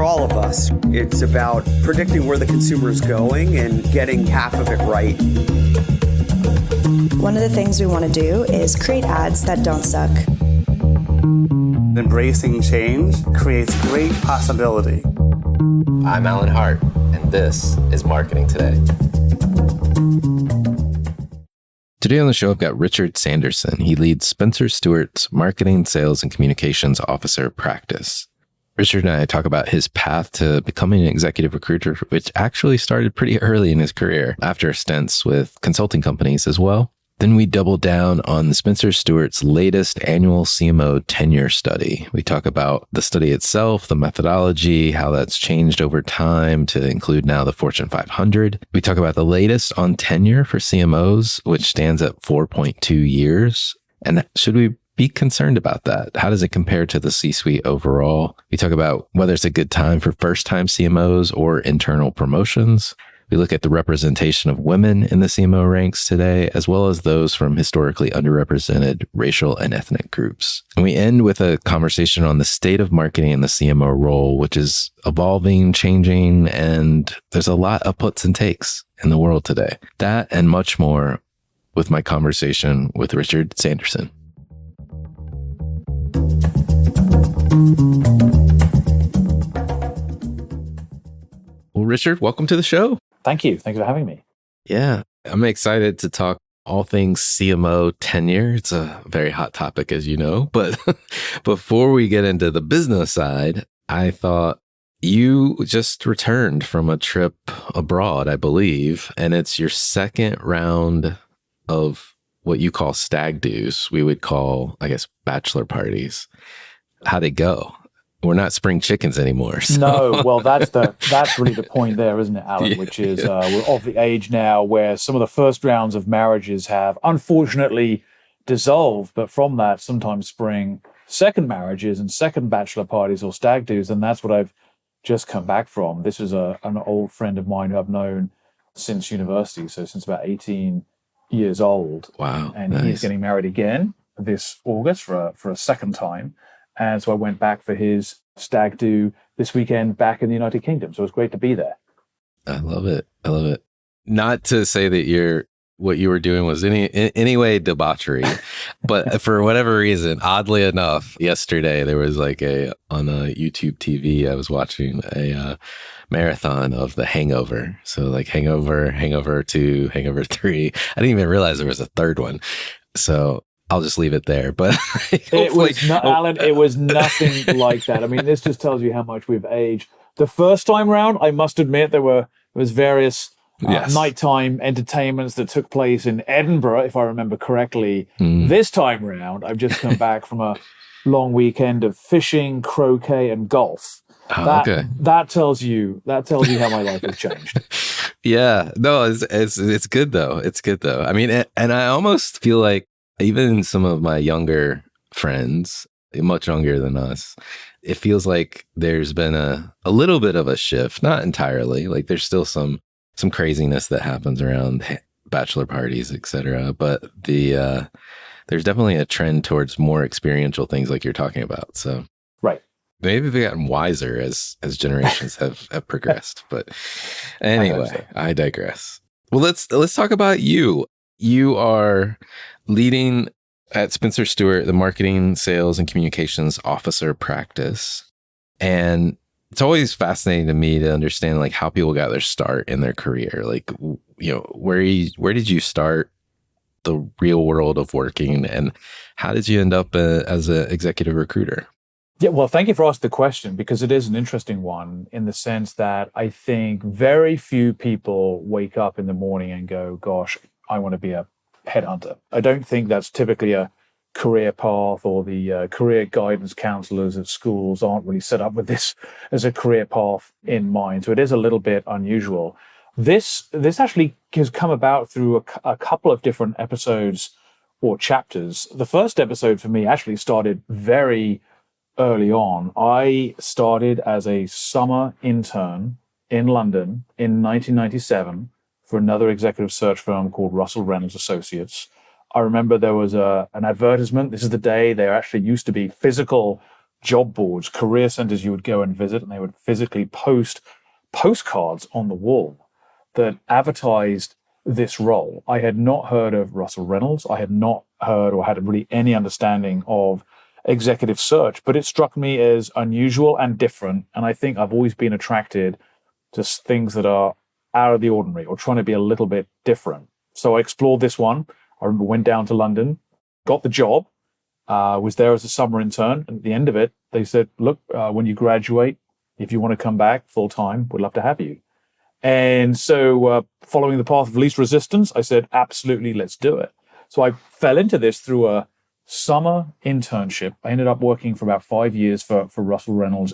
for all of us. It's about predicting where the consumer is going and getting half of it right. One of the things we want to do is create ads that don't suck. Embracing change creates great possibility. I'm Alan Hart, and this is Marketing Today. Today on the show, I've got Richard Sanderson. He leads Spencer Stuart's Marketing, Sales, and Communications Officer practice. Richard and I talk about his path to becoming an executive recruiter, which actually started pretty early in his career after stints with consulting companies as well. Then we double down on Spencer Stuart's latest annual CMO Tenure study. We talk about the study itself, the methodology, how that's changed over time to include now the Fortune 500. We talk about the latest on tenure for CMOs, which stands at 4.2 years. And should we be concerned about that? How does it compare to the C-suite overall? We talk about whether it's a good time for first-time CMOs or internal promotions. We look at the representation of women in the CMO ranks today, as well as those from historically underrepresented racial and ethnic groups. And we end with a conversation on the state of marketing in the CMO role, which is evolving, changing, and there's a lot of puts and takes in the world today. That and much more with my conversation with Richard Sanderson. Well, Richard, welcome to the show. Thank you. Thanks for having me. Yeah, I'm excited to talk all things CMO tenure. It's a very hot topic, as you know. But before we get into the business side, I thought you just returned from a trip abroad, I believe, and it's your second round of what you call stag do's. We would call, I guess, bachelor parties. How'd it go? We're not spring chickens anymore. So. No, well, that's really the point there, isn't it, Alan? Which is we're of the age now where some of the first rounds of marriages have unfortunately dissolved, but from that sometimes spring second marriages and second bachelor parties or stag do's, and that's what I've just come back from. This is an old friend of mine who I've known since university, so since about 18 years old. Wow, and nice. He's getting married again this August for a second time. And so I went back for his stag do this weekend back in the United Kingdom. So it was great to be there. I love it. I love it. Not to say that what you were doing was in any way debauchery, but for whatever reason, oddly enough, yesterday there was on a YouTube TV, I was watching a marathon of The Hangover. So like Hangover 2, Hangover 3. I didn't even realize there was a third one. So I'll just leave it there. But Alan, it was nothing like that. I mean, this just tells you how much we've aged. The first time round, I must admit, there was various nighttime entertainments that took place in Edinburgh, if I remember correctly. This time round, I've just come back from a long weekend of fishing, croquet, and golf. That tells you how my life has changed. Yeah, no, it's good though. It's good though. I mean, and I almost feel like even some of my younger friends, much younger than us, it feels like there's been a little bit of a shift, not entirely. Like there's still some craziness that happens around bachelor parties, etc. But there's definitely a trend towards more experiential things like you're talking about. So right. Maybe we've gotten wiser as generations have progressed. But anyway, I digress. Well, let's talk about you. You are leading at Spencer Stuart, the Marketing, Sales, and Communications Officer practice. And it's always fascinating to me to understand like how people got their start in their career. Like, you know, where did you start the real world of working, and how did you end up as an executive recruiter? Yeah, well, thank you for asking the question, because it is an interesting one in the sense that I think very few people wake up in the morning and go, gosh, I want to be a headhunter. I don't think that's typically a career path, or the career guidance counselors at schools aren't really set up with this as a career path in mind. So it is a little bit unusual. This actually has come about through a couple of different episodes or chapters. The first episode for me actually started very early on. I started as a summer intern in London in 1997 for another executive search firm called Russell Reynolds Associates. I remember there was an advertisement. This is the day there actually used to be physical job boards, career centers you would go and visit, and they would physically post postcards on the wall that advertised this role. I had not heard of Russell Reynolds. I had not heard or had really any understanding of executive search, but it struck me as unusual and different. And I think I've always been attracted to things that are out of the ordinary or trying to be a little bit different. So I explored this one. I remember went down to London, got the job, was there as a summer intern. And at the end of it, they said, look, when you graduate, if you want to come back full time, we'd love to have you. And so following the path of least resistance, I said, absolutely, let's do it. So I fell into this through a summer internship. I ended up working for about 5 years for Russell Reynolds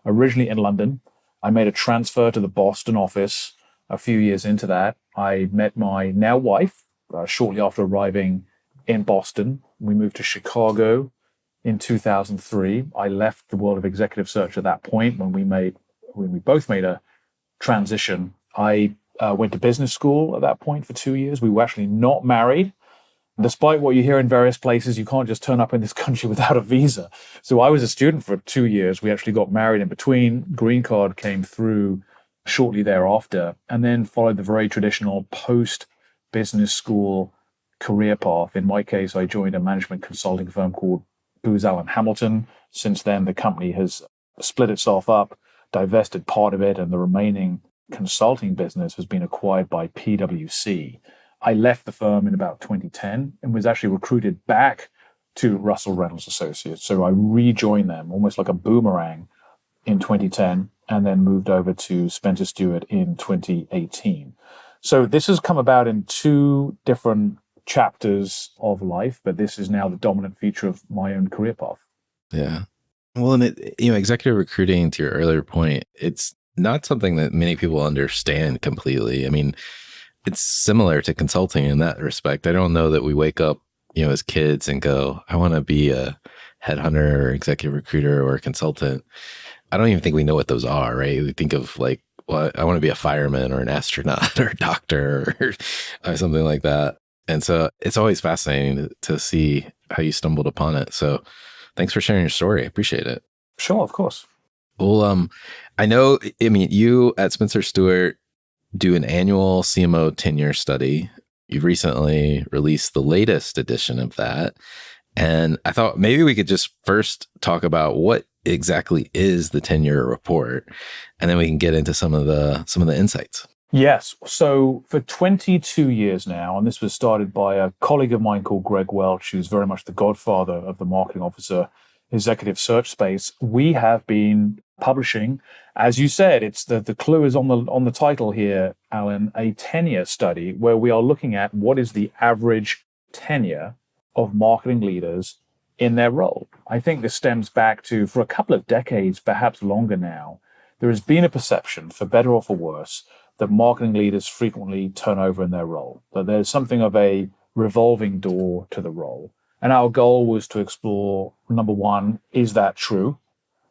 originally in London. I made a transfer to the Boston office a few years into that. I met my now wife shortly after arriving in Boston. We moved to Chicago in 2003. I left the world of executive search at that point when we both made a transition. I went to business school at that point for 2 years. We were actually not married. Despite what you hear in various places, you can't just turn up in this country without a visa. So I was a student for 2 years. We actually got married in between. Green card came through shortly thereafter, and then followed the very traditional post-business school career path. In my case, I joined a management consulting firm called Booz Allen Hamilton. Since then, the company has split itself up, divested part of it, and the remaining consulting business has been acquired by PwC. I left the firm in about 2010 and was actually recruited back to Russell Reynolds Associates. So I rejoined them almost like a boomerang in 2010 and then moved over to Spencer Stuart in 2018. So this has come about in two different chapters of life, but this is now the dominant feature of my own career path. Yeah. Well, and executive recruiting, to your earlier point, it's not something that many people understand completely. I mean, it's similar to consulting in that respect. I don't know that we wake up, as kids and go, I want to be a headhunter or executive recruiter or a consultant. I don't even think we know what those are, right? We think of like, well, I want to be a fireman or an astronaut or a doctor or something like that. And so it's always fascinating to see how you stumbled upon it. So thanks for sharing your story. I appreciate it. Sure, of course. Well, you at Spencer Stuart do an annual CMO tenure study. You've recently released the latest edition of that. And I thought maybe we could just first talk about what exactly is the tenure report, and then we can get into some of the insights. Yes. So for 22 years now, and this was started by a colleague of mine called Greg Welch, who's very much the godfather of the marketing officer executive search space, we have been publishing, as you said, it's the clue is on the title here, Alan, a tenure study where we are looking at what is the average tenure of marketing leaders in their role. I think this stems back to, for a couple of decades, perhaps longer now, there has been a perception, for better or for worse, that marketing leaders frequently turn over in their role, that there's something of a revolving door to the role. And our goal was to explore, number one, is that true?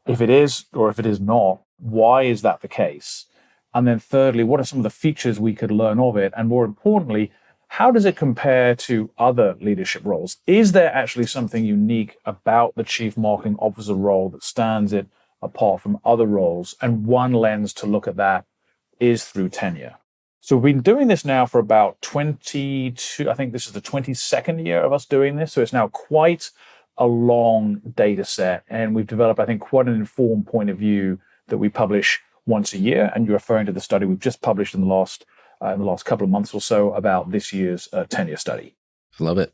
If it is, or if it is not, why is that the case? And then thirdly, what are some of the features we could learn of it? And more importantly, how does it compare to other leadership roles? Is there actually something unique about the chief marketing officer role that stands it apart from other roles? And one lens to look at that is through tenure. So we've been doing this now for about 22, I think this is the 22nd year of us doing this. So it's now quite a long data set. And we've developed, I think, quite an informed point of view that we publish once a year. And you're referring to the study we've just published in the last couple of months or so about this year's tenure study. I love it.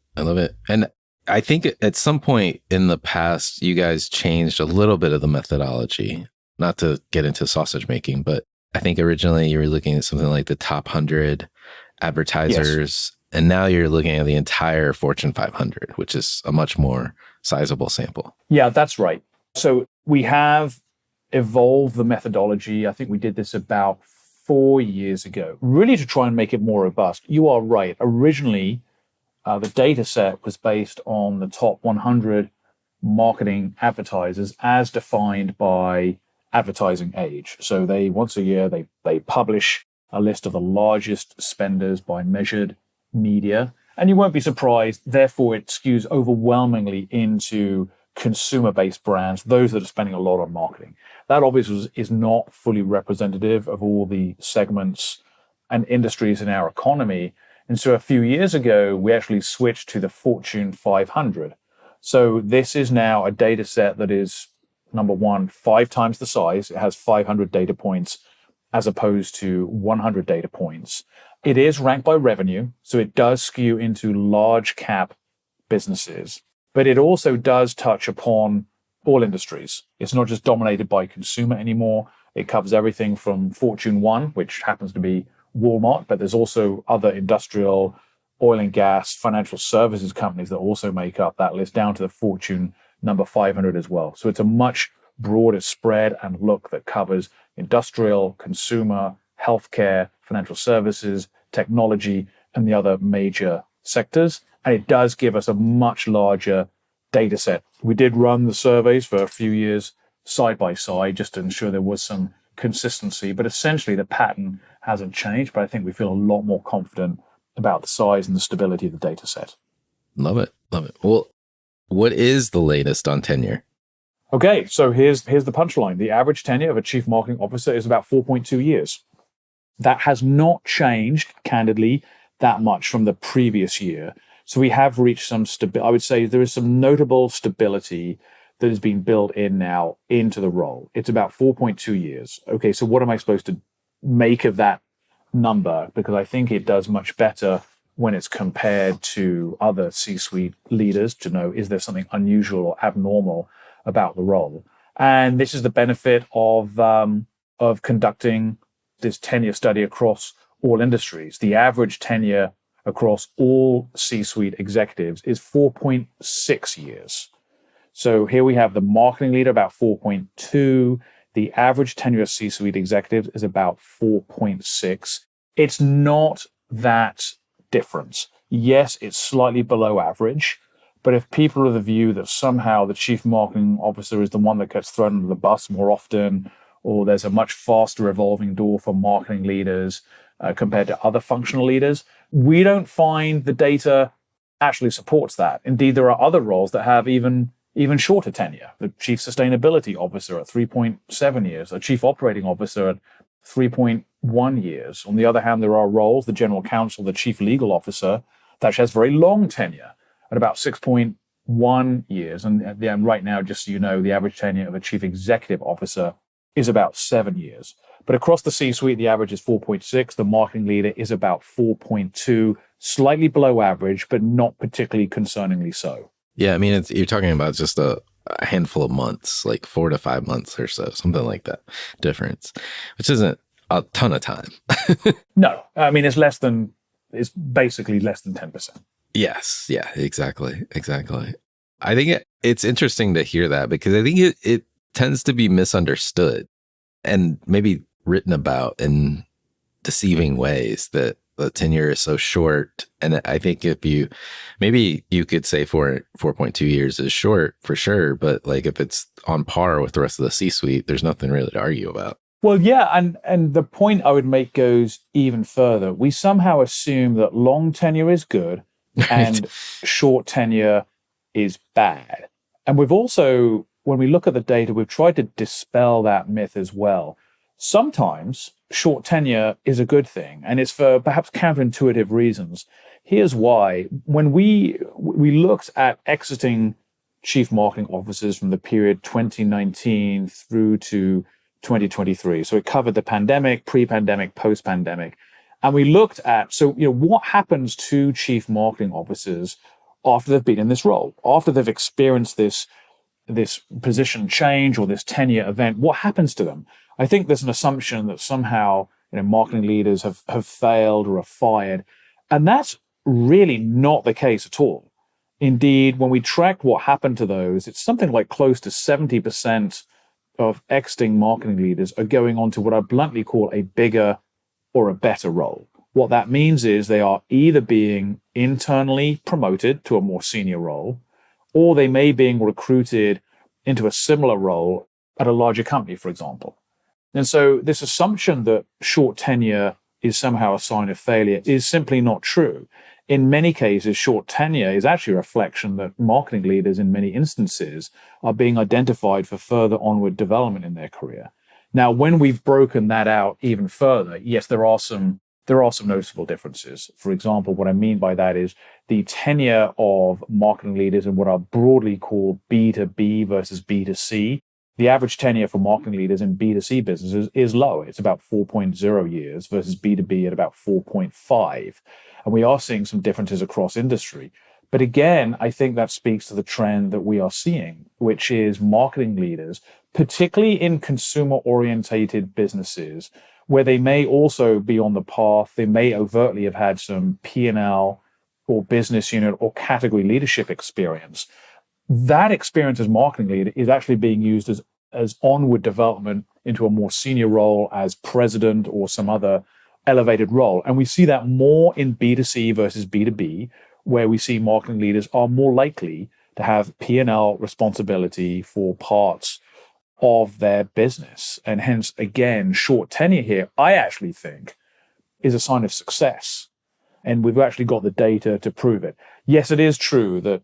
And I think at some point in the past, you guys changed a little bit of the methodology, not to get into sausage making, but I think originally you were looking at something like the top 100 advertisers, yes. And now you're looking at the entire Fortune 500, which is a much more sizable sample. Yeah, that's right. So we have evolved the methodology. I think we did this about 4 years ago, really to try and make it more robust. You are right. Originally, the data set was based on the top 100 marketing advertisers as defined by advertising age. So they once a year they publish a list of the largest spenders by measured media, and you won't be surprised. Therefore, it skews overwhelmingly into consumer-based brands, those that are spending a lot on marketing. That obviously is not fully representative of all the segments and industries in our economy. And so a few years ago, we actually switched to the Fortune 500. So this is now a data set that is, number one, 5 times the size. It has 500 data points as opposed to 100 data points. It is ranked by revenue, so it does skew into large cap businesses, but it also does touch upon all industries. It's not just dominated by consumer anymore. It covers everything from Fortune 1, which happens to be Walmart, but there's also other industrial, oil and gas, financial services companies that also make up that list, down to the Fortune number 500 as well. So it's a much broader spread and look that covers industrial, consumer, healthcare, financial services, technology, and the other major sectors. And it does give us a much larger data set. We did run the surveys for a few years side by side just to ensure there was some consistency, but essentially the pattern hasn't changed. But I think we feel a lot more confident about the size and the stability of the data set. Love it. Love it. Well, what is the latest on tenure? Okay, so here's the punchline. The average tenure of a chief marketing officer is about 4.2 years. That has not changed, candidly, that much from the previous year. So we have reached some stability. I would say there is some notable stability that has been built in now into the role. It's about 4.2 years. Okay, so what am I supposed to make of that number? Because I think it does much better when it's compared to other C-suite leaders to know, is there something unusual or abnormal about the role? And this is the benefit of conducting this tenure study across all industries. The average tenure across all C-suite executives is 4.6 years. So here we have the marketing leader about 4.2. The average tenure of C-suite executives is about 4.6. It's not that different. Yes, it's slightly below average, but if people are of the view that somehow the chief marketing officer is the one that gets thrown under the bus more often, or there's a much faster revolving door for marketing leaders compared to other functional leaders, we don't find the data actually supports that. Indeed, there are other roles that have even shorter tenure. The chief sustainability officer at 3.7 years, a chief operating officer at 3.1 years. On the other hand, there are roles, the general counsel, the chief legal officer, that has very long tenure at about 6.1 years. And right now, just so you know, the average tenure of a chief executive officer is about 7 years. But across the C-suite, the average is 4.6. The marketing leader is about 4.2, slightly below average, but not particularly concerningly so. Yeah, I mean, you're talking about just a handful of months, like 4 to 5 months or so, something like that difference, which isn't a ton of time. No, I mean, it's basically less than 10%. Yes. Yeah, exactly. I think it's interesting to hear that, because I think it tends to be misunderstood and maybe written about in deceiving ways, that the tenure is so short. And I think maybe you could say 4.2 years is short for sure, but like if it's on par with the rest of the C-suite, there's nothing really to argue about. Well, yeah, and the point I would make goes even further. We somehow assume that long tenure is good and short tenure is bad. And we've also, when we look at the data, we've tried to dispel that myth as well. Sometimes short tenure is a good thing, and it's for perhaps counterintuitive reasons. Here's why. When we looked at exiting chief marketing officers from the period 2019 through to 2023, so it covered the pandemic, pre-pandemic, post-pandemic, and we looked at, what happens to chief marketing officers after they've been in this role, after they've experienced this position change or this tenure event, what happens to them? I think there's an assumption that somehow marketing leaders have failed or are fired. And that's really not the case at all. Indeed, when we track what happened to those, it's something like close to 70% of exiting marketing leaders are going on to what I bluntly call a bigger or a better role. What that means is they are either being internally promoted to a more senior role, or they may be being recruited into a similar role at a larger company, for example. And so this assumption that short tenure is somehow a sign of failure is simply not true. in many cases, short tenure is actually a reflection that marketing leaders in many instances are being identified for further onward development in their career. Now, when we've broken that out even further, yes, there are some noticeable differences. For example, what I mean by that is the tenure of marketing leaders in what are broadly called B2B versus B2C. The average tenure for marketing leaders in B2C businesses is low. It's about 4.0 years versus B2B at about 4.5. And we are seeing some differences across industry. But again, I think that speaks to the trend that we are seeing, which is marketing leaders, particularly in consumer-orientated businesses, where they may also be on the path, they may overtly have had some P&L or business unit or category leadership experience. That experience as marketing leader is actually being used as onward development into a more senior role as president or some other elevated role. And we see that more in B2C versus B2B, where we see marketing leaders are more likely to have P&L responsibility for parts of their business. And hence, again, short tenure here, I actually think, is a sign of success. And we've actually got the data to prove it. Yes, it is true that,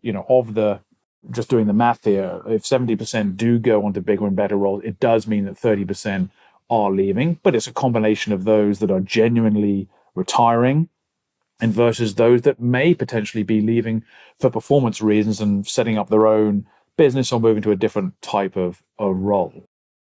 just doing the math here, if 70% do go onto bigger and better roles, it does mean that 30% are leaving, but it's a combination of those that are genuinely retiring and versus those that may potentially be leaving for performance reasons and setting up their own business or moving to a different type of role.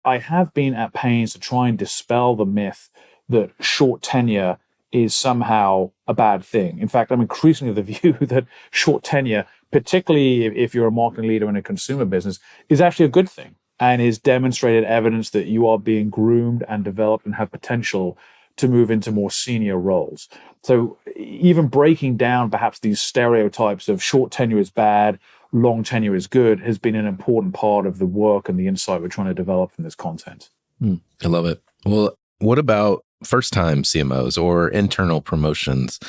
I have been at pains to try and dispel the myth that short tenure is somehow a bad thing. In fact, I'm increasingly of the view that short tenure, particularly if you're a marketing leader in a consumer business, is actually a good thing and is demonstrated evidence that you are being groomed and developed and have potential to move into more senior roles. So even breaking down perhaps these stereotypes of short tenure is bad, long tenure is good, has been an important part of the work and the insight we're trying to develop from this content. I love it. Well, what about first-time CMOs or internal promotions?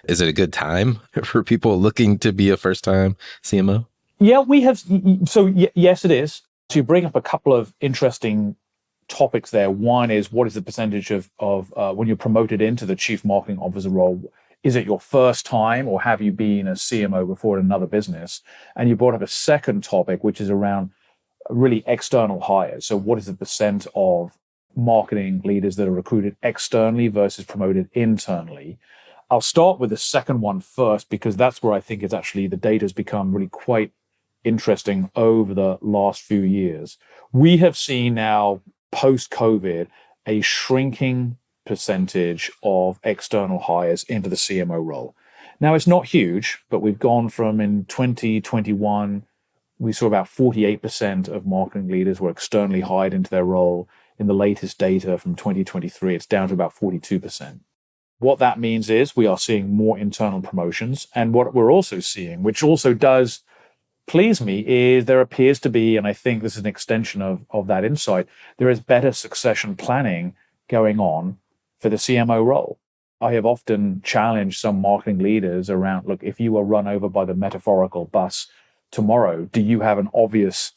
Is it a good time for people looking to be a first-time CMO? Yeah, we have. So yes, it is. So you bring up a couple of interesting topics there. One is, what is the percentage of when you're promoted into the chief marketing officer role? Is it your first time, or have you been a CMO before in another business? And you brought up a second topic, which is around really external hires. So what is the percent of marketing leaders that are recruited externally versus promoted internally? I'll start with the second one first, because that's where I think it's actually the data has become really quite interesting over the last few years. We have seen now, post-COVID, a shrinking percentage of external hires into the CMO role. Now, it's not huge, but we've gone from, in 2021, we saw about 48% of marketing leaders were externally hired into their role. In the latest data from 2023, it's down to about 42%. What that means is we are seeing more internal promotions. And what we're also seeing, which also does please me, is there appears to be, and I think this is an extension of that insight, there is better succession planning going on for the CMO role. I have often challenged some marketing leaders around, look, if you were run over by the metaphorical bus tomorrow, do you have an obvious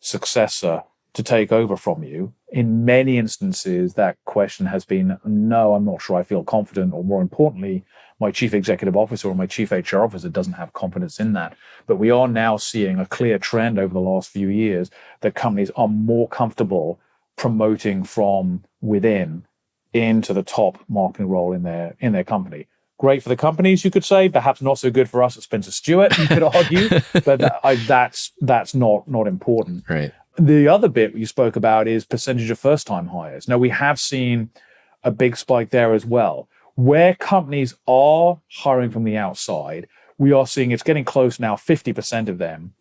successor to take over from you? In many instances, that question has been, no, I'm not sure I feel confident, or more importantly, my chief executive officer or my chief HR officer doesn't have confidence in that. But we are now seeing a clear trend over the last few years that companies are more comfortable promoting from within into the top marketing role in their company. Great for the companies, you could say. Perhaps not so good for us at Spencer Stuart, you could argue. But that's not important. Right. The other bit you spoke about is percentage of first-time hires. Now, we have seen a big spike there as well. Where companies are hiring from the outside, we are seeing it's getting close now, 50% of them,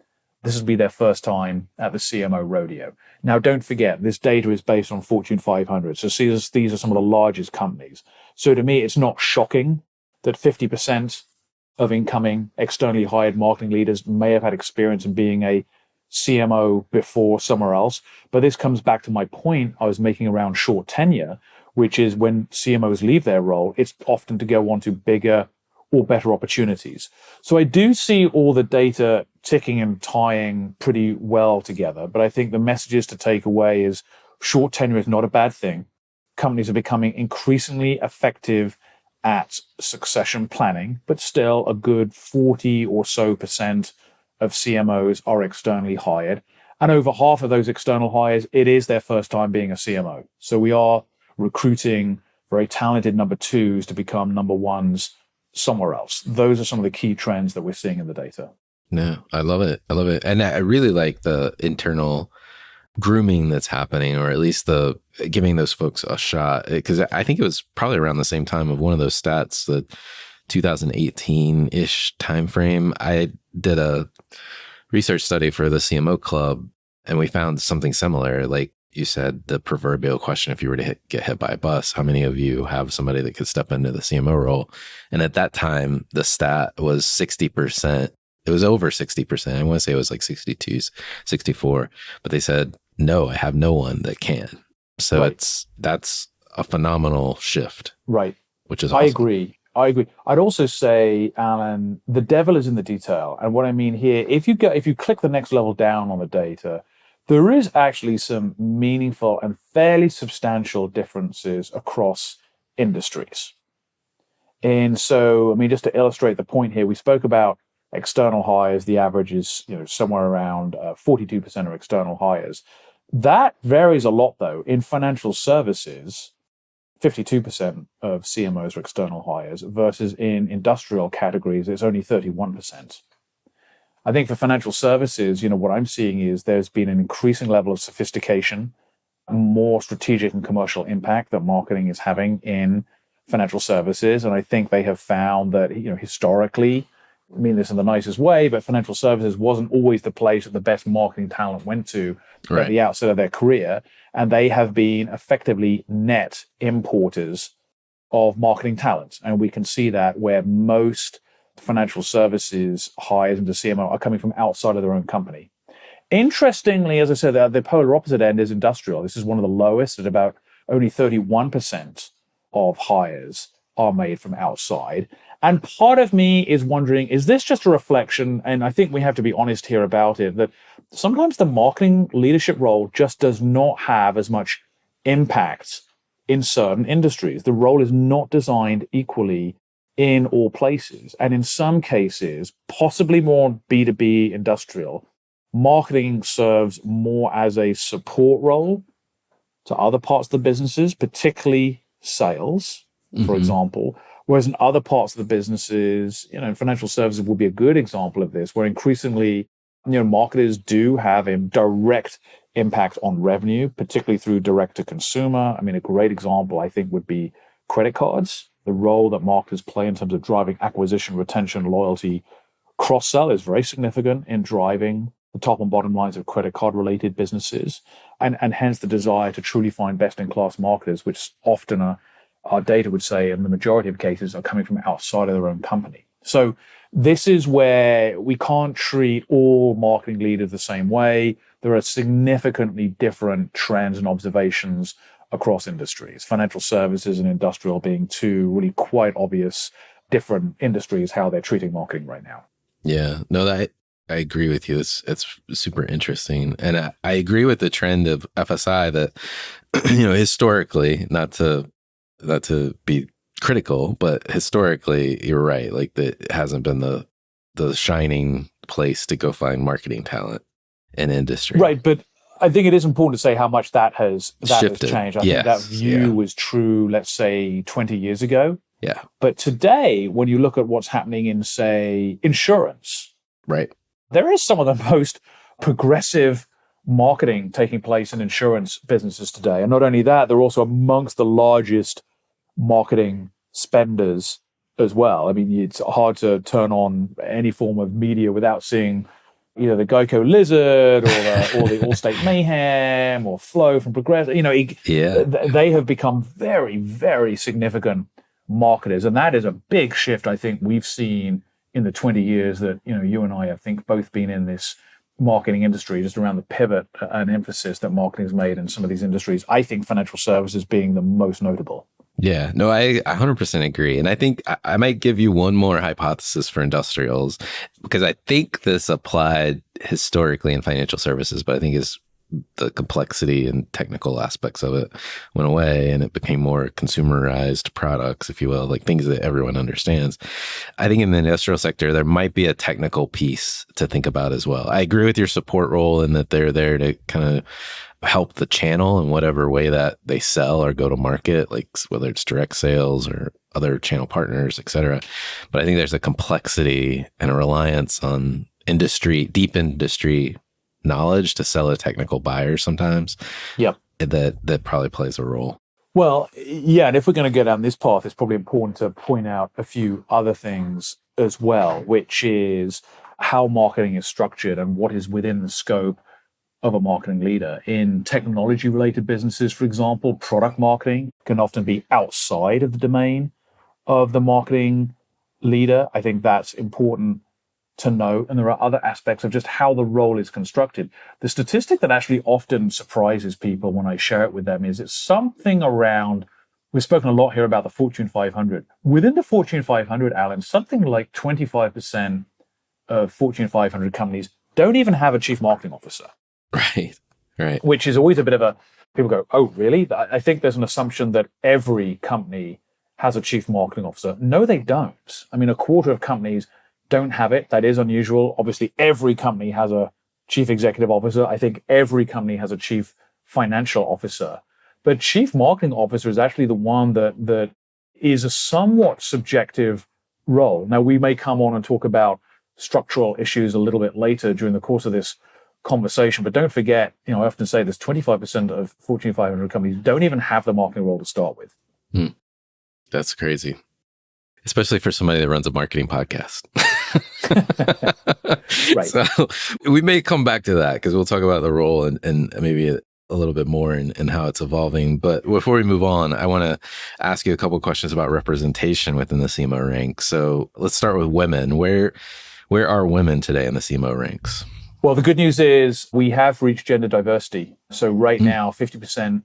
this will be their first time at the CMO rodeo. Now, don't forget, this data is based on Fortune 500. So these are some of the largest companies. So to me, it's not shocking that 50% of incoming externally hired marketing leaders may have had experience in being a CMO before somewhere else. But this comes back to my point I was making around short tenure, which is when CMOs leave their role, it's often to go on to bigger or better opportunities. So I do see all the data ticking and tying pretty well together. But I think the messages to take away is short tenure is not a bad thing. Companies are becoming increasingly effective at succession planning, but still a good 40 or so percent of CMOs are externally hired. And over half of those external hires, it is their first time being a CMO. So we are recruiting very talented number twos to become number ones somewhere else. Those are some of the key trends that we're seeing in the data. No, I love it. I love it. And I really like the internal grooming that's happening, or at least the giving those folks a shot. Because I think it was probably around the same time of one of those stats, the 2018-ish timeframe. I did a research study for the CMO Club, and we found something similar. Like you said, the proverbial question, if you were to get hit by a bus, how many of you have somebody that could step into the CMO role? And at that time, the stat was 60%. It was over 60%. I want to say it was like 62, 64. But they said, no, I have no one that can. So Right. that's a phenomenal shift. Right. Which is awesome. I agree. I'd also say, Alan, the devil is in the detail. And what I mean here, if you click the next level down on the data, there is actually some meaningful and fairly substantial differences across industries. And so, I mean, just to illustrate the point here, we spoke about external hires. The average is, somewhere around 42% of external hires. That varies a lot, though. In financial services, 52% of CMOs are external hires versus in industrial categories, it's only 31%. I think for financial services, what I'm seeing is there's been an increasing level of sophistication, more strategic and commercial impact that marketing is having in financial services. And I think they have found that, historically, I mean this in the nicest way, but financial services wasn't always the place that the best marketing talent went to at the outset of their career. And they have been effectively net importers of marketing talent. And we can see that where most financial services hires into CMO are coming from outside of their own company. Interestingly, as I said, the polar opposite end is industrial. This is one of the lowest, at about only 31% of hires are made from outside. And part of me is wondering, is this just a reflection, and I think we have to be honest here about it, that sometimes the marketing leadership role just does not have as much impact in certain industries. The role is not designed equally in all places. And in some cases, possibly more B2B industrial, marketing serves more as a support role to other parts of the businesses, particularly sales, for example. Whereas in other parts of the businesses, financial services would be a good example of this, where increasingly, marketers do have a direct impact on revenue, particularly through direct to consumer. I mean, a great example, I think, would be credit cards. The role that marketers play in terms of driving acquisition, retention, loyalty, cross-sell is very significant in driving the top and bottom lines of credit card related businesses, and hence the desire to truly find best-in-class marketers, which often our data would say in the majority of cases are coming from outside of their own company. So this is where we can't treat all marketing leaders the same way. There are significantly different trends and observations across industries, financial services and industrial being two really quite obvious different industries, how they're treating marketing right now. Yeah, no, I agree with you. It's super interesting. And I agree with the trend of FSI that, historically, not to be critical, but historically, you're right. Like it hasn't been the shining place to go find marketing talent in industry. Right. But I think it is important to say how much that has changed. I think that view was true, let's say, 20 years ago. Yeah. But today, when you look at what's happening in, say, insurance, right, there is some of the most progressive marketing taking place in insurance businesses today. And not only that, they're also amongst the largest marketing spenders as well. I mean, it's hard to turn on any form of media without seeing either the Geico Lizard or the Allstate Mayhem or Flow from Progressive. They have become very, very significant marketers. And that is a big shift I think we've seen in the 20 years that, you and I think both been in this marketing industry, just around the pivot and emphasis that marketing has made in some of these industries. I think financial services being the most notable. Yeah, no, I 100% agree. And I think I might give you one more hypothesis for industrials, because I think this applied historically in financial services, but I think is the complexity and technical aspects of it went away and it became more consumerized products, if you will, like things that everyone understands. I think in the industrial sector, there might be a technical piece to think about as well. I agree with your support role in that they're there to kind of help the channel in whatever way that they sell or go to market, like whether it's direct sales or other channel partners, et cetera. But I think there's a complexity and a reliance on deep industry knowledge to sell a technical buyer sometimes. Yep. That probably plays a role. Well, yeah. And if we're going to go down this path, it's probably important to point out a few other things as well, which is how marketing is structured and what is within the scope of a marketing leader. In technology related businesses, for example, product marketing can often be outside of the domain of the marketing leader. I think that's important to know. And there are other aspects of just how the role is constructed. The statistic that actually often surprises people when I share it with them is it's something around, we've spoken a lot here about the Fortune 500. Within the Fortune 500, Alan, something like 25% of Fortune 500 companies don't even have a chief marketing officer. Right. Which is always a bit of a, people go, oh, really? I think there's an assumption that every company has a chief marketing officer. No, they don't. I mean, a quarter of companies don't have it. That is unusual. Obviously, every company has a chief executive officer. I think every company has a chief financial officer. But chief marketing officer is actually the one that is a somewhat subjective role. Now, we may come on and talk about structural issues a little bit later during the course of this conversation, but don't forget, I often say there's 25% of Fortune 500 companies don't even have the marketing role to start with. That's crazy. Especially for somebody that runs a marketing podcast. Right. So we may come back to that because we'll talk about the role and maybe a little bit more and how it's evolving. But before we move on, I want to ask you a couple of questions about representation within the CMO ranks. So let's start with women. Where are women today in the CMO ranks? Well, the good news is we have reached gender diversity. So right now, 50%,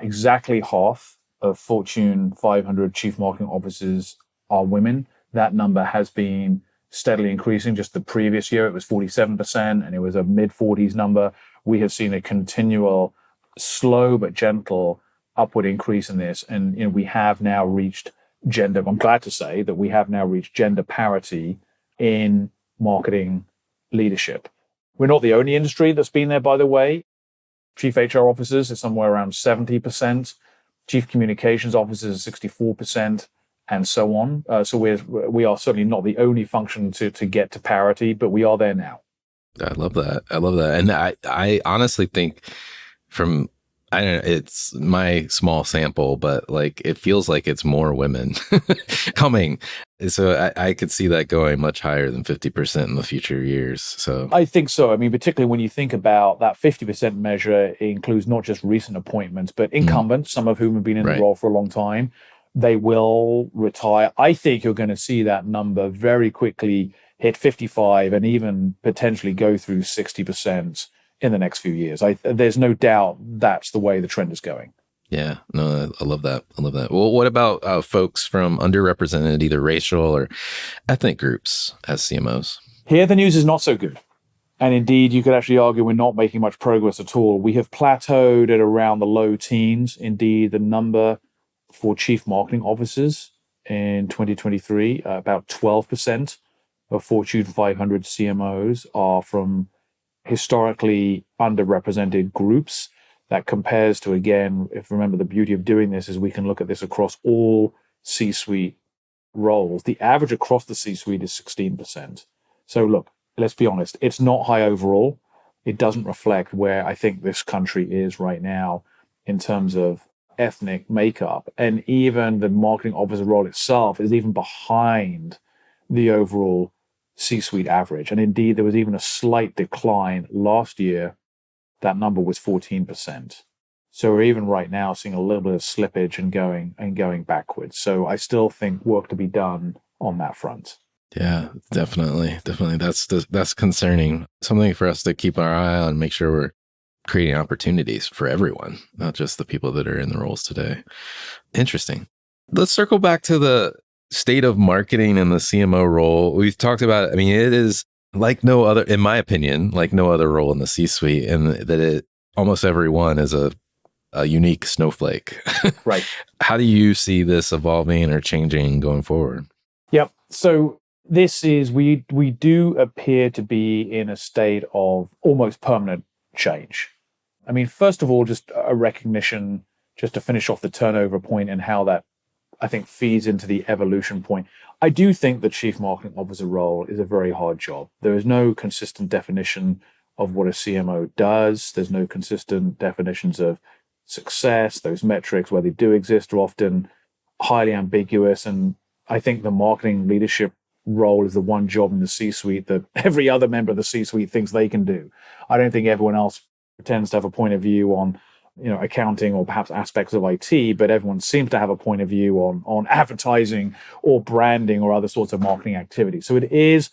exactly half of Fortune 500 chief marketing officers are women. That number has been steadily increasing. Just the previous year, it was 47%, and it was a mid-40s number. We have seen a continual, slow but gentle upward increase in this. And we have now reached gender. I'm glad to say that we have now reached gender parity in marketing leadership. We're not the only industry that's been there, by the way. Chief HR officers is somewhere around 70%. Chief communications officers is 64%, and so on. So we are certainly not the only function to get to parity, but we are there now. I love that. And I honestly think I don't know, it's my small sample, but like it feels like it's more women coming. So I could see that going much higher than 50% in the future years. So I think so. I mean, particularly when you think about that 50% measure, it includes not just recent appointments, but incumbents, some of whom have been in the role for a long time. They will retire. I think you're going to see that number very quickly hit 55 and even potentially go through 60% in the next few years. There's no doubt that's the way the trend is going. Yeah, no, I love that. Well, what about folks from underrepresented, either racial or ethnic groups as CMOs? Here, the news is not so good. And indeed, you could actually argue we're not making much progress at all. We have plateaued at around the low teens. Indeed, the number for chief marketing officers in 2023, about 12% of Fortune 500 CMOs are from historically underrepresented groups. That compares to, again, if you remember, the beauty of doing this is we can look at this across all C-suite roles. The average across the C-suite is 16%. So look, let's be honest, it's not high overall. It doesn't reflect where I think this country is right now in terms of ethnic makeup. And even the marketing officer role itself is even behind the overall C-suite average. And indeed, there was even a slight decline last year. That number was 14%. So we're even right now seeing a little bit of slippage and going backwards. So I still think work to be done on that front. Yeah, definitely. That's concerning. Something for us to keep our eye on, make sure we're creating opportunities for everyone, not just the people that are in the roles today. Interesting. Let's circle back to the state of marketing and the CMO role. We've talked about, I mean, it is like no other, in my opinion, like no other role in the C-suite, and that almost everyone is a unique snowflake. Right. How do you see this evolving or changing going forward? Yep. So this is, we do appear to be in a state of almost permanent change. I mean, first of all, just a recognition, just to finish off the turnover point and how that, I think, feeds into the evolution point. I do think the chief marketing officer role is a very hard job. There is no consistent definition of what a CMO does. There's no consistent definitions of success. Those metrics, where they do exist, are often highly ambiguous. And I think the marketing leadership role is the one job in the C-suite that every other member of the C-suite thinks they can do. I don't think everyone else pretends to have a point of view on, accounting or perhaps aspects of IT, but everyone seems to have a point of view on advertising or branding or other sorts of marketing activities. So it is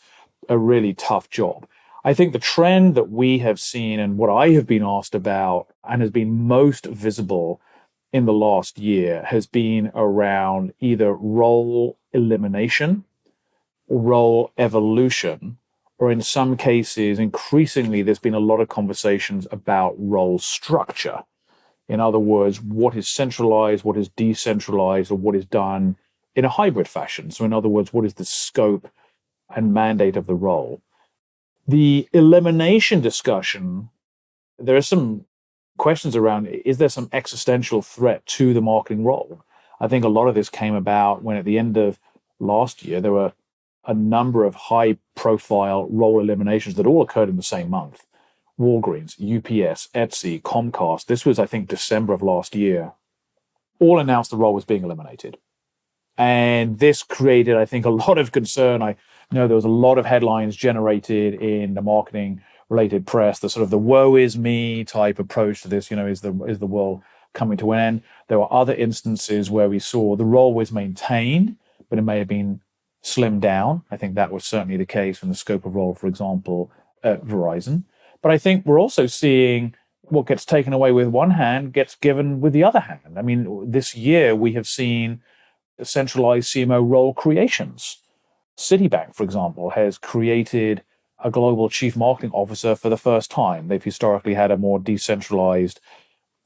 a really tough job. I think the trend that we have seen and what I have been asked about and has been most visible in the last year has been around either role elimination, role evolution, or in some cases, increasingly, there's been a lot of conversations about role structure. In other words, what is centralized, what is decentralized, or what is done in a hybrid fashion. So in other words, what is the scope and mandate of the role? The elimination discussion, there are some questions around, is there some existential threat to the marketing role? I think a lot of this came about when at the end of last year, there were a number of high-profile role eliminations that all occurred in the same month. Walgreens, UPS, Etsy, Comcast. This was, I think, December of last year. All announced the role was being eliminated. And this created, I think, a lot of concern. I know there was a lot of headlines generated in the marketing-related press, the sort of the woe is me type approach to this, is the world coming to an end? There were other instances where we saw the role was maintained, but it may have been slimmed down. I think that was certainly the case from the scope of role, for example, at Verizon. But I think we're also seeing what gets taken away with one hand gets given with the other hand. I mean, this year we have seen centralized CMO role creations. Citibank, for example, has created a global chief marketing officer for the first time. They've historically had a more decentralized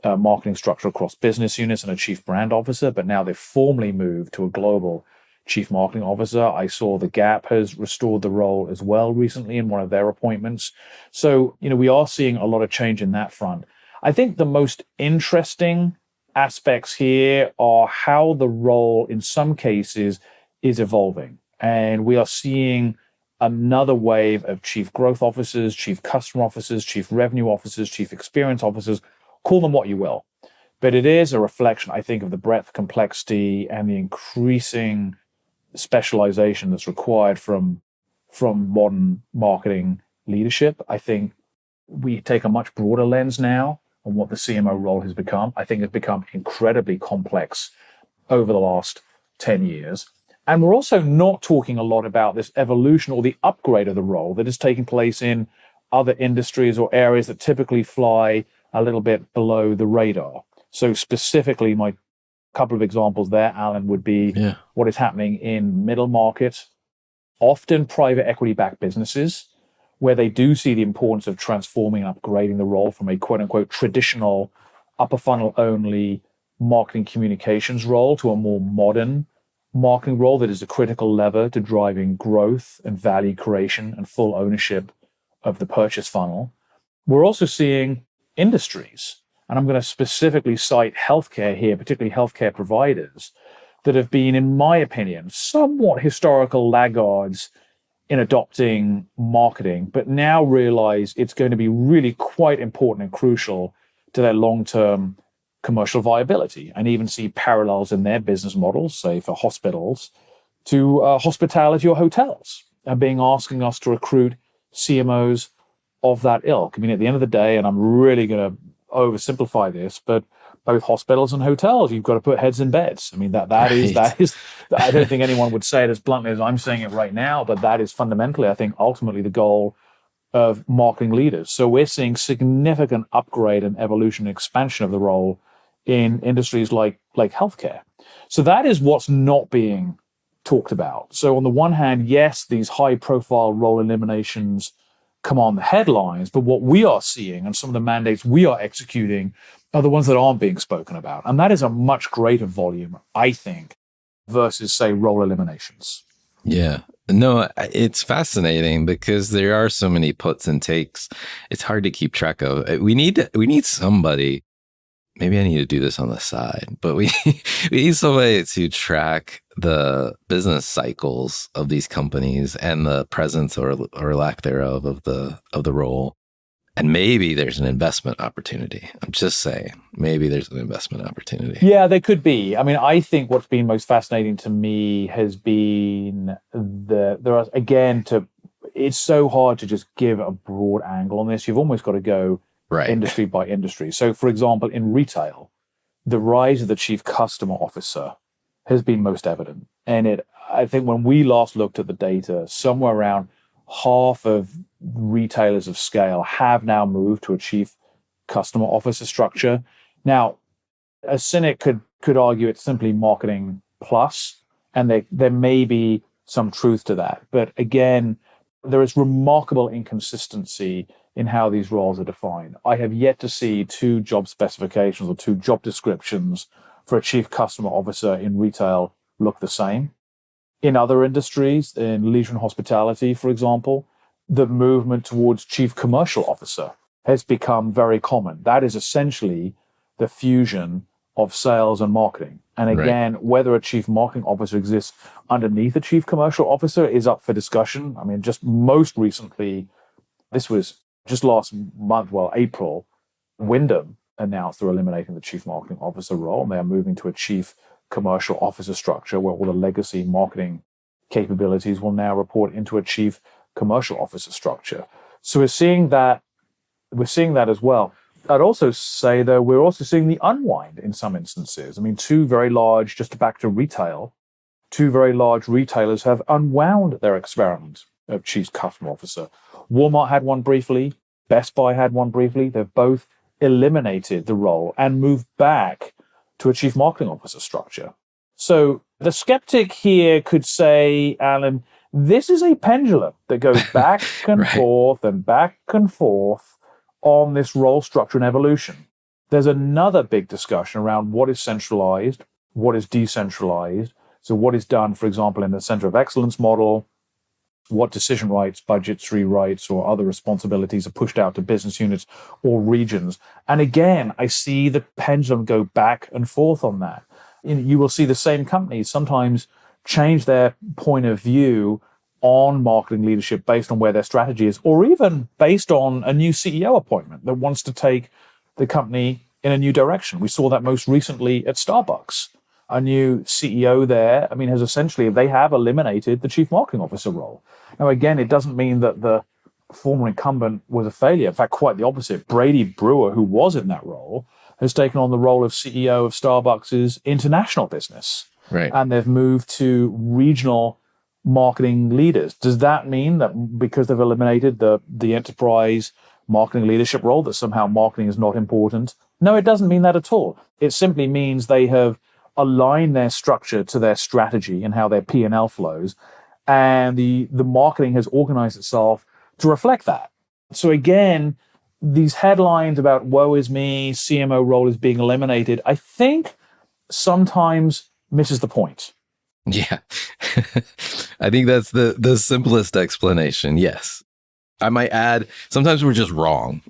marketing structure across business units and a chief brand officer, but now they've formally moved to a global chief marketing officer. I saw the Gap has restored the role as well recently in one of their appointments. So, we are seeing a lot of change in that front. I think the most interesting aspects here are how the role in some cases is evolving. And we are seeing another wave of chief growth officers, chief customer officers, chief revenue officers, chief experience officers, call them what you will. But it is a reflection, I think, of the breadth, complexity, and the increasing specialization that's required from modern marketing leadership. I think we take a much broader lens now on what the CMO role has become. I think it's become incredibly complex over the last 10 years. And we're also not talking a lot about this evolution or the upgrade of the role that is taking place in other industries or areas that typically fly a little bit below the radar. So specifically, my couple of examples there, Alan, would be what is happening in middle market, often private equity-backed businesses, where they do see the importance of transforming and upgrading the role from a quote-unquote traditional upper funnel only marketing communications role to a more modern marketing role that is a critical lever to driving growth and value creation and full ownership of the purchase funnel. We're also seeing industries, and I'm going to specifically cite healthcare here, particularly healthcare providers, that have been, in my opinion, somewhat historical laggards in adopting marketing, but now realize it's going to be really quite important and crucial to their long-term commercial viability, and even see parallels in their business models, say for hospitals, to hospitality or hotels, and asking us to recruit CMOs of that ilk. I mean, at the end of the day, and I'm really going to oversimplify this, but both hospitals and hotels, you've got to put heads in beds. I mean, that is, I don't think anyone would say it as bluntly as I'm saying it right now, but that is fundamentally, I think, ultimately the goal of marketing leaders. So we're seeing significant upgrade and evolution and expansion of the role in industries like healthcare. So that is what's not being talked about. So on the one hand, yes, these high profile role eliminations command the headlines, but what we are seeing and some of the mandates we are executing are the ones that aren't being spoken about. And that is a much greater volume, I think, versus, say, role eliminations. Yeah. No, it's fascinating because there are so many puts and takes. It's hard to keep track of. We need somebody. Maybe I need to do this on the side, but we need somebody to track the business cycles of these companies and the presence or lack thereof of the role. And maybe there's an investment opportunity. I'm just saying, maybe there's an investment opportunity. Yeah, there could be. I mean, I think what's been most fascinating to me has been it's so hard to just give a broad angle on this. You've almost got to go industry by industry. So, for example, in retail, the rise of the chief customer officer has been most evident. And I think when we last looked at the data, somewhere around half of retailers of scale have now moved to a chief customer officer structure. Now, a cynic could argue it's simply marketing plus, and there may be some truth to that. But again, there is remarkable inconsistency in how these roles are defined. I have yet to see 2 job specifications or 2 job descriptions for a chief customer officer in retail look the same. In other industries, in leisure and hospitality, for example, the movement towards chief commercial officer has become very common. That is essentially the fusion of sales and marketing. And again, whether a chief marketing officer exists underneath a chief commercial officer is up for discussion. I mean, just most recently, this was just last month, April, Wyndham announced they're eliminating the chief marketing officer role, and they are moving to a chief commercial officer structure where all the legacy marketing capabilities will now report into a chief commercial officer structure. So we're seeing that as well. I'd also say, though, we're also seeing the unwind in some instances. I mean, 2 very large, just back to retail, 2 very large retailers have unwound their experiment of chief customer officer. Walmart had one briefly. Best Buy had one briefly. They've both eliminated the role and moved back to a chief marketing officer structure. So the skeptic here could say, Alan, this is a pendulum that goes back and forth and back and forth on this role structure and evolution. There's another big discussion around what is centralized, what is decentralized. So what is done, for example, in the center of excellence model, what decision rights, budgetary rights, or other responsibilities are pushed out to business units or regions. And again, I see the pendulum go back and forth on that. You will see the same companies sometimes change their point of view on marketing leadership based on where their strategy is, or even based on a new CEO appointment that wants to take the company in a new direction. We saw that most recently at Starbucks. A new CEO there, they have eliminated the chief marketing officer role. Now, again, it doesn't mean that the former incumbent was a failure. In fact, quite the opposite. Brady Brewer, who was in that role, has taken on the role of CEO of Starbucks' international business. Right. And they've moved to regional marketing leaders. Does that mean that because they've eliminated the enterprise marketing leadership role, that somehow marketing is not important? No, it doesn't mean that at all. It simply means they have aligned their structure to their strategy and how their P&L flows, and the marketing has organized itself to reflect that. So again, these headlines about woe is me, CMO role is being eliminated, I think sometimes misses the point. Yeah. I think that's the simplest explanation. Yes. I might add, sometimes we're just wrong.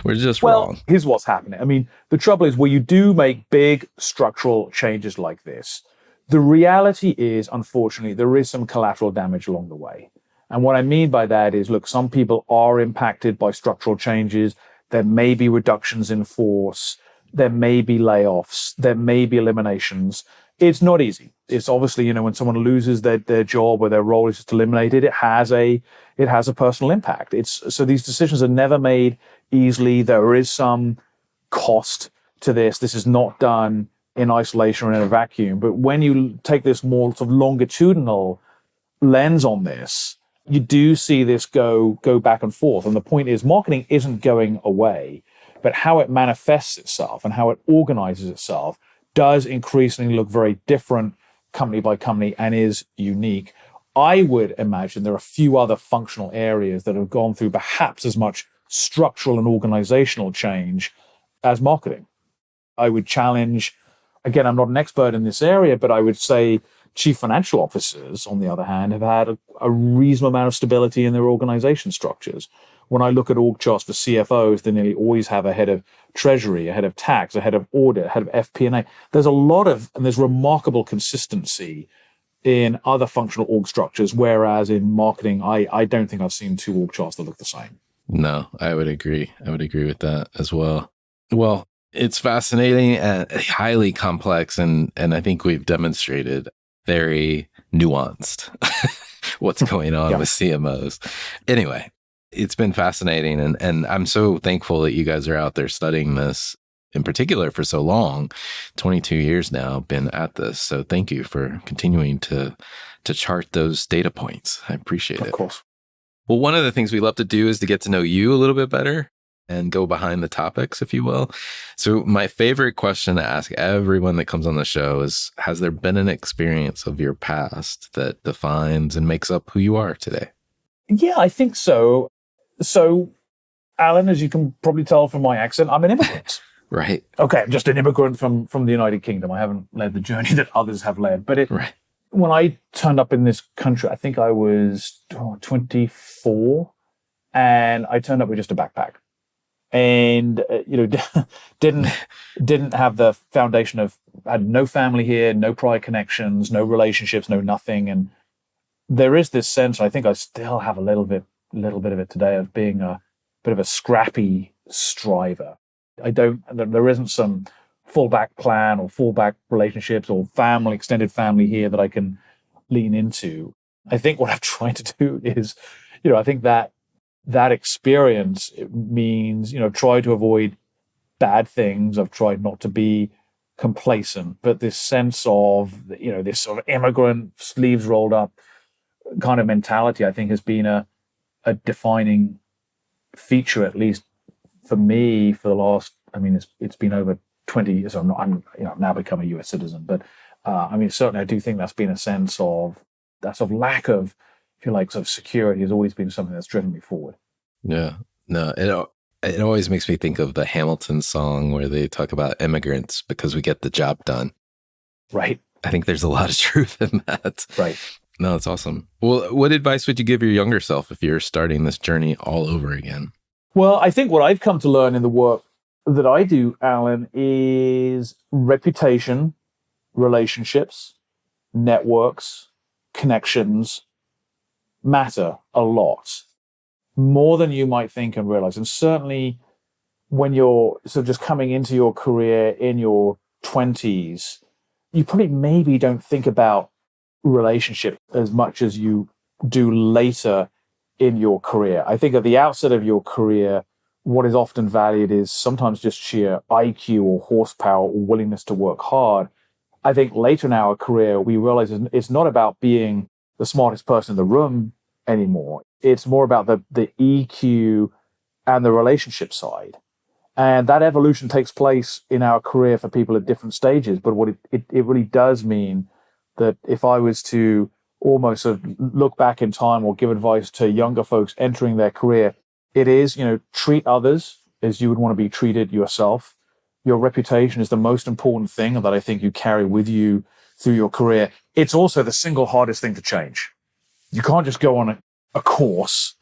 We're just wrong. Well, here's what's happening. I mean, the trouble is where you do make big structural changes like this, the reality is, unfortunately, there is some collateral damage along the way. And what I mean by that is, look, some people are impacted by structural changes. There may be reductions in force. There may be layoffs. There may be eliminations. It's not easy. It's obviously, when someone loses their job or their role is just eliminated, it has a personal impact. So these decisions are never made easily. There is some cost to this. This is not done in isolation or in a vacuum. But when you take this more sort of longitudinal lens on this, you do see this go back and forth. And the point is, marketing isn't going away, but how it manifests itself and how it organizes itself does increasingly look very different company by company and is unique. I would imagine there are a few other functional areas that have gone through perhaps as much structural and organizational change as marketing. I would challenge, again, I'm not an expert in this area, but I would say chief financial officers, on the other hand, have had a reasonable amount of stability in their organization structures. When I look at org charts for CFOs, they nearly always have a head of treasury, a head of tax, a head of audit, a head of FP&A. There's a lot of, and there's remarkable consistency in other functional org structures, whereas in marketing, I don't think I've seen two org charts that look the same. No, I would agree. I would agree with that as well. Well, it's fascinating and highly complex, and I think we've demonstrated very nuanced what's going on with CMOs. Anyway, it's been fascinating, and I'm so thankful that you guys are out there studying this in particular for so long. 22 years now been at this. So thank you for continuing to chart those data points. I appreciate it. Of course. Well, one of the things we love to do is to get to know you a little bit better and go behind the topics, if you will. So my favorite question to ask everyone that comes on the show is, has there been an experience of your past that defines and makes up who you are today? Yeah, I think so. So, Alan, as you can probably tell from my accent, I'm an immigrant. Right. Okay, I'm just an immigrant from the United Kingdom. I haven't led the journey that others have led. But right. When I turned up in this country, I think I was 24, and I turned up with just a backpack. And didn't have the foundation of, had no family here, no prior connections, no relationships, no nothing. And there is this sense, I think I still have a little bit of it today, of being a bit of a scrappy striver. There isn't some fallback plan or fallback relationships or extended family here that I can lean into. I think what I'm trying to do is, I think that experience, it means, try to avoid bad things. I've tried not to be complacent, but this sense of, this sort of immigrant, sleeves rolled up kind of mentality, I think has been a defining feature, at least for me, for the last, it's been over 20 years. I'm now become a US citizen, but certainly I do think that's been a sense of that sort of lack of, if you like, sort of security has always been something that's driven me forward. Yeah, no, it always makes me think of the Hamilton song where they talk about immigrants because we get the job done. Right. I think there's a lot of truth in that. Right. No, that's awesome. Well, what advice would you give your younger self if you're starting this journey all over again? Well, I think what I've come to learn in the work that I do, Alan, is reputation, relationships, networks, connections matter a lot, more than you might think and realize. And certainly when you're sort of just coming into your career in your 20s, you probably maybe don't think about relationship as much as you do later in your career. I think at the outset of your career, what is often valued is sometimes just sheer IQ or horsepower or willingness to work hard. I think later in our career, we realize it's not about being the smartest person in the room anymore. It's more about the EQ and the relationship side. And that evolution takes place in our career for people at different stages. But what it really does mean that if I was to almost sort of look back in time or give advice to younger folks entering their career, it is, treat others as you would want to be treated yourself. Your reputation is the most important thing that I think you carry with you through your career. It's also the single hardest thing to change. You can't just go on a course,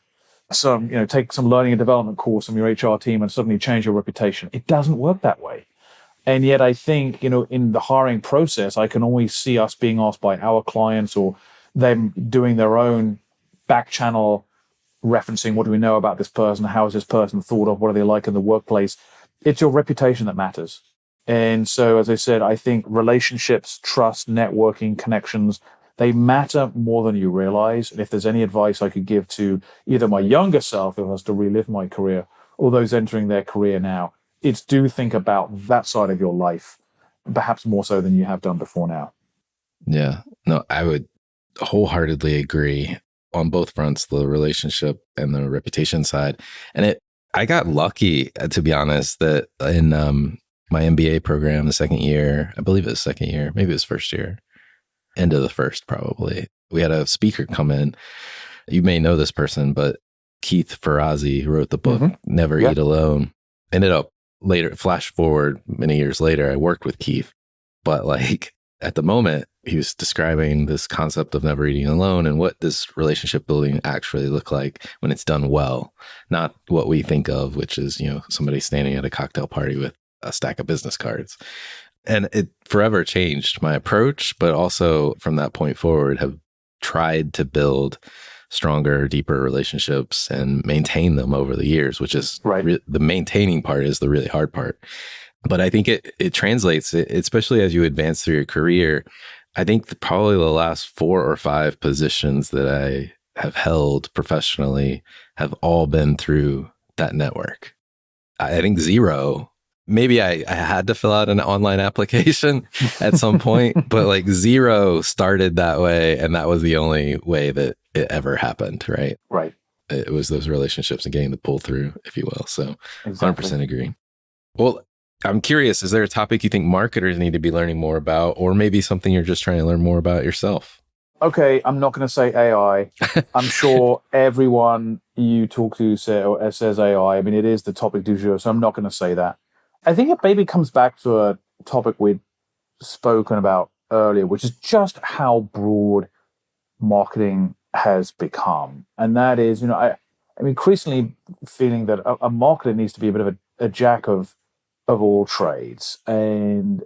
take some learning and development course from your HR team and suddenly change your reputation. It doesn't work that way. And yet I think, in the hiring process, I can always see us being asked by our clients or them doing their own back channel referencing, what do we know about this person? How is this person thought of? What are they like in the workplace? It's your reputation that matters. And so, as I said, I think relationships, trust, networking, connections, they matter more than you realize. And if there's any advice I could give to either my younger self, if I was to relive my career, or those entering their career now, it's do think about that side of your life, perhaps more so than you have done before now. Yeah, no, I would wholeheartedly agree on both fronts, the relationship and the reputation side. And I got lucky, to be honest, that in my MBA program, the second year, I believe it was second year, maybe it was first year, end of the first probably, we had a speaker come in. You may know this person, but Keith Ferrazzi, who wrote the book, Never Eat Alone, ended up later, flash forward many years later, I worked with Keith. But like at the moment, he was describing this concept of never eating alone and what this relationship building actually look like when it's done well, not what we think of, which is, somebody standing at a cocktail party with a stack of business cards. And it forever changed my approach, but also from that point forward have tried to build stronger, deeper relationships and maintain them over the years, which is the maintaining part is the really hard part. But I think it translates, especially as you advance through your career. I think probably the last 4 or 5 positions that I have held professionally have all been through that network. I think 0, maybe I had to fill out an online application at some point, but like 0 started that way. And that was the only way that it ever happened, right? Right. It was those relationships and getting the pull through, if you will. So exactly. 100% agree. Well, I'm curious, is there a topic you think marketers need to be learning more about, or maybe something you're just trying to learn more about yourself? Okay, I'm not going to say AI. I'm sure everyone you talk to says AI. I mean, it is the topic du jour, so I'm not going to say that. I think it maybe comes back to a topic we'd spoken about earlier, which is just how broad marketing has become. And that is, I'm increasingly feeling that a marketer needs to be a bit of a jack of all trades. And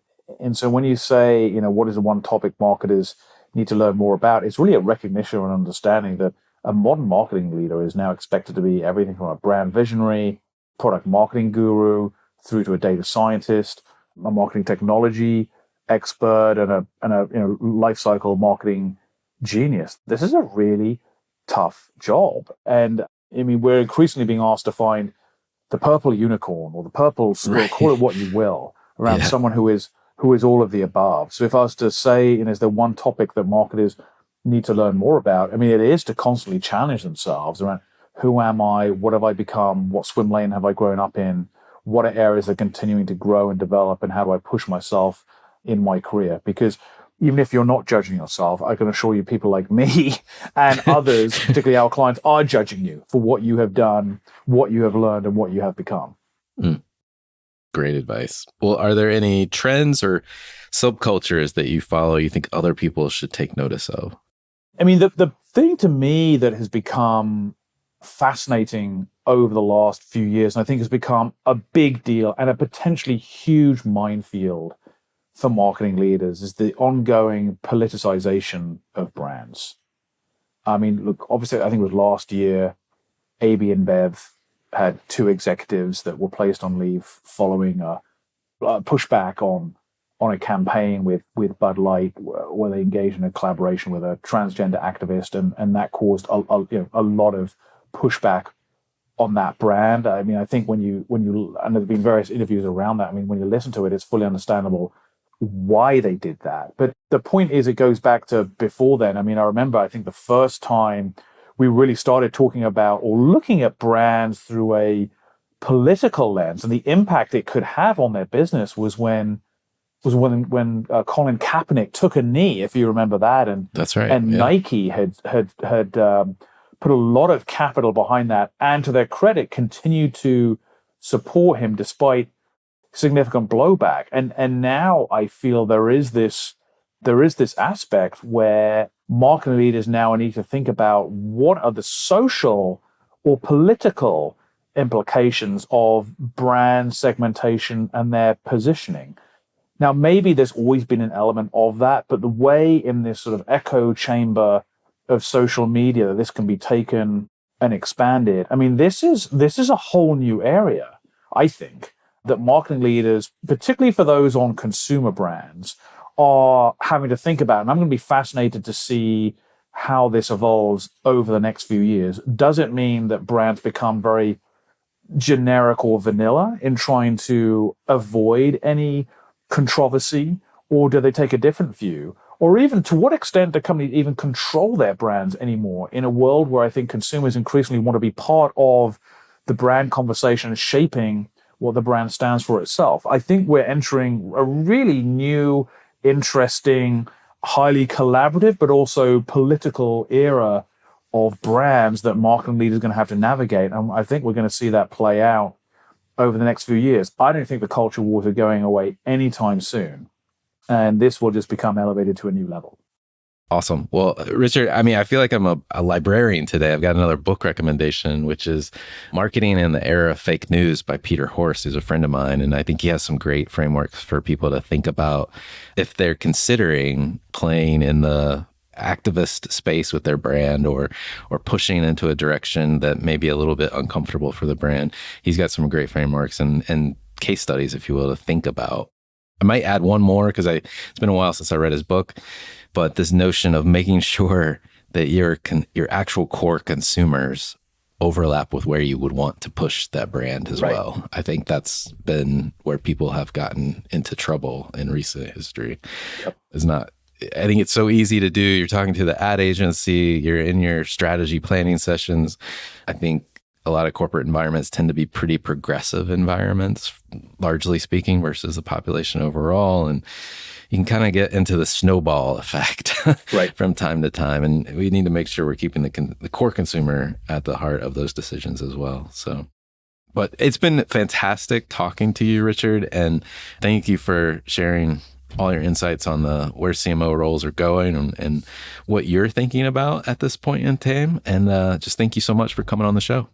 so when you say, what is the one topic marketers need to learn more about, it's really a recognition or an understanding that a modern marketing leader is now expected to be everything from a brand visionary, product marketing guru, through to a data scientist, a marketing technology expert, and a life cycle marketing genius. This is a really tough job. And I mean, we're increasingly being asked to find the purple unicorn or the purple squirrel, call it what you will, around someone who is all of the above. So if I was to say, is there one topic that marketers need to learn more about? I mean, it is to constantly challenge themselves around who am I, what have I become, what swim lane have I grown up in, what are areas that are continuing to grow and develop, and how do I push myself in my career? Because even if you're not judging yourself, I can assure you people like me and others, particularly our clients, are judging you for what you have done, what you have learned, and what you have become. Great advice. Well, are there any trends or subcultures that you follow you think other people should take notice of? I mean, the thing to me that has become fascinating over the last few years, and I think has become a big deal and a potentially huge minefield for marketing leaders, is the ongoing politicization of brands. I mean, look, obviously, I think it was last year, AB InBev had 2 executives that were placed on leave following a pushback on a campaign with Bud Light, where they engaged in a collaboration with a transgender activist, and that caused a lot of pushback on that brand. I mean, I think when you and there've been various interviews around that. I mean, when you listen to it, it's fully understandable why they did that. But the point is, it goes back to before then. I mean, I remember, I think the first time we really started talking about or looking at brands through a political lens and the impact it could have on their business was when Colin Kaepernick took a knee, if you remember that. And that's right. And Nike had put a lot of capital behind that, and to their credit, continued to support him despite significant blowback. And now I feel there is this aspect where marketing leaders now need to think about what are the social or political implications of brand segmentation and their positioning. Now, maybe there's always been an element of that, but the way in this sort of echo chamber of social media that this can be taken and expanded, I mean, this is a whole new area, I think, that marketing leaders, particularly for those on consumer brands, are having to think about. And I'm going to be fascinated to see how this evolves over the next few years. Does it mean that brands become very generic or vanilla in trying to avoid any controversy, or do they take a different view? Or even to what extent do companies even control their brands anymore in a world where I think consumers increasingly want to be part of the brand conversation and shaping what the brand stands for itself? I think we're entering a really new, interesting, highly collaborative, but also political era of brands that marketing leaders are going to have to navigate. And I think we're going to see that play out over the next few years. I don't think the culture wars are going away anytime soon. And this will just become elevated to a new level. Awesome. Well, Richard, I mean, I feel like I'm a librarian today. I've got another book recommendation, which is Marketing in the Era of Fake News by Peter Horst, who's a friend of mine. And I think he has some great frameworks for people to think about if they're considering playing in the activist space with their brand or pushing into a direction that may be a little bit uncomfortable for the brand. He's got some great frameworks and case studies, if you will, to think about. I might add one more because it's been a while since I read his book, but this notion of making sure that your actual core consumers overlap with where you would want to push that brand as well. I think that's been where people have gotten into trouble in recent history. I think it's so easy to do. You're talking to the ad agency, you're in your strategy planning sessions. I think a lot of corporate environments tend to be pretty progressive environments, largely speaking, versus the population overall. And you can kind of get into the snowball effect from time to time. And we need to make sure we're keeping the core consumer at the heart of those decisions as well. So, but it's been fantastic talking to you, Richard. And thank you for sharing all your insights on where CMO roles are going and what you're thinking about at this point in time. And just thank you so much for coming on the show.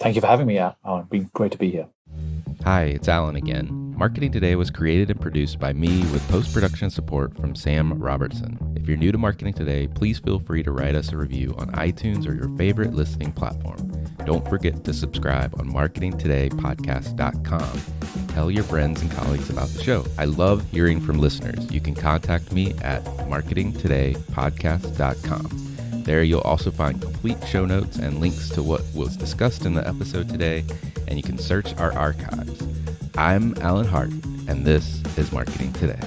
Thank you for having me, Alan. It's been great to be here. Hi, it's Alan again. Marketing Today was created and produced by me with post-production support from Sam Robertson. If you're new to Marketing Today, please feel free to write us a review on iTunes or your favorite listening platform. Don't forget to subscribe on marketingtodaypodcast.com. Tell your friends and colleagues about the show. I love hearing from listeners. You can contact me at marketingtodaypodcast.com. There you'll also find complete show notes and links to what was discussed in the episode today, and you can search our archives. I'm Alan Hart, and this is Marketing Today.